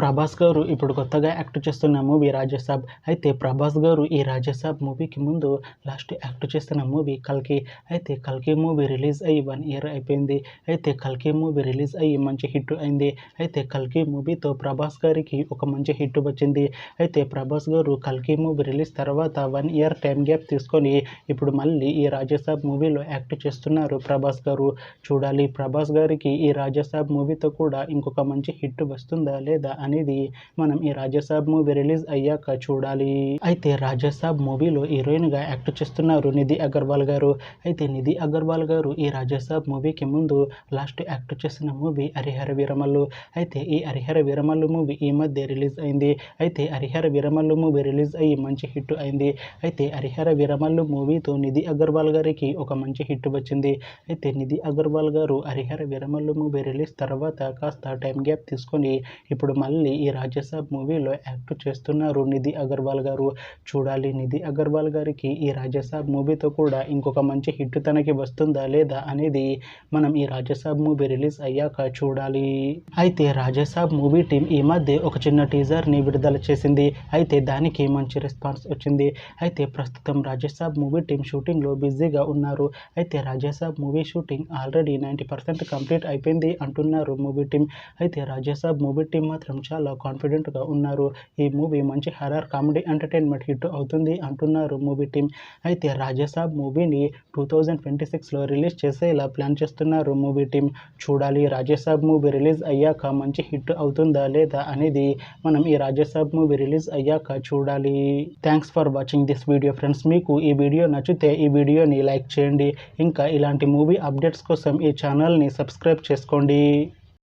ప్రభాస్ గారు ఇప్పుడు కొత్తగా యాక్ట్ చేస్తున్న మూవీ రాజసాబ్. అయితే ప్రభాస్ గారు ఈ రాజసాబ్ మూవీకి ముందు లాస్ట్ యాక్ట్ చేస్తున్న మూవీ కల్కి. అయితే కల్కి మూవీ రిలీజ్ అయ్యి 1 ఇయర్ అయిపోయింది. అయితే కల్కి మూవీ రిలీజ్ అయ్యి మంచి హిట్ అయింది. అయితే కల్కి మూవీతో ప్రభాస్ గారికి ఒక మంచి హిట్ వచ్చింది. అయితే ప్రభాస్ గారు కల్కి మూవీ రిలీజ్ తర్వాత 1 ఇయర్ టైం గ్యాప్ తీసుకొని ఇప్పుడు మళ్ళీ ఈ రాజసాబ్ మూవీలో యాక్ట్ చేస్తున్నారు ప్రభాస్ గారు. చూడాలి ప్రభాస్ గారికి ఈ రాజసాబ్ మూవీతో కూడా ఇంకొక మంచి హిట్ వస్తుందా లేదా అనేది మనం ఈ రాజసాబ్ మూవీ రిలీజ్ అయ్యాక చూడాలి. అయితే రాజసాబ్ మూవీలో హీరోయిన్ గా యాక్ట్ చేస్తున్నారు నిధి అగర్వాల్ గారు. అయితే నిధి అగర్వాల్ గారు ఈ రాజసాబ్ మూవీకి ముందు లాస్ట్ యాక్ట్ చేసిన మూవీ హరిహర వీరమల్లు. అయితే ఈ హరిహర వీరమల్లు మూవీ ఈ మధ్య రిలీజ్ అయింది. అయితే హరిహర వీరమల్లు మూవీ రిలీజ్ అయ్యి మంచి హిట్ అయింది. అయితే హరిహర వీరమల్లు మూవీతో నిధి అగర్వాల్ గారికి ఒక మంచి హిట్ వచ్చింది. అయితే నిధి అగర్వాల్ గారు హరిహర వీరమల్లు మూవీ రిలీజ్ తర్వాత కాస్త టైం గ్యాప్ తీసుకొని ఇప్పుడు మళ్ళీ ఈ రాజసాబ్ మూవీలో యాక్ట్ చేస్తున్నారు నిధి అగర్వాల్ గారు. చూడాలి నిధి అగర్వాల్ గారికి ఈ రాజసాబ్ మూవీతో కూడా ఇంకొక మంచి హిట్ తనకి వస్తుందా లేదా అనేది మనం ఈ రాజసాబ్ మూవీ రిలీజ్ అయ్యాక చూడాలి. అయితే రాజసాబ్ మూవీ టీం ఈ మధ్య ఒక చిన్న టీజర్ని విడుదల చేసింది. అయితే దానికి మంచి రెస్పాన్స్ వచ్చింది. అయితే ప్రస్తుతం రాజసాబ్ మూవీ టీం షూటింగ్లో బిజీగా ఉన్నారు. అయితే Raja Saab movie shooting already 90% complete అయిపోయింది అంటున్నారు మూవీ టీం. అయితే రాజసాబ్ మూవీ టీం మాత్రం చాలా కాన్ఫిడెంట్గా ఉన్నారు. ఈ మూవీ మంచి హర్రర్ కామెడీ ఎంటర్టైన్మెంట్ హిట్ అవుతుంది అంటున్నారు మూవీ టీం. అయితే రాజసాబ్ మూవీని 2026లో రిలీజ్ చేసేలా ప్లాన్ చేస్తున్నారు మూవీ టీం. చూడాలి రాజసాబ్ మూవీ రిలీజ్ అయ్యాక మంచి హిట్ అవుతుందా లేదా అనేది మనం ఈ రాజసాబ్ మూవీ రిలీజ్ అయ్యాక చూడాలి. Thanks for watching this video friends. మీకు ఈ వీడియో నచ్చితే ఈ వీడియోని లైక్ చేయండి. ఇంకా ఇలాంటి మూవీ అప్డేట్స్ కోసం ఈ ఛానల్ని సబ్స్క్రైబ్ చేసుకోండి.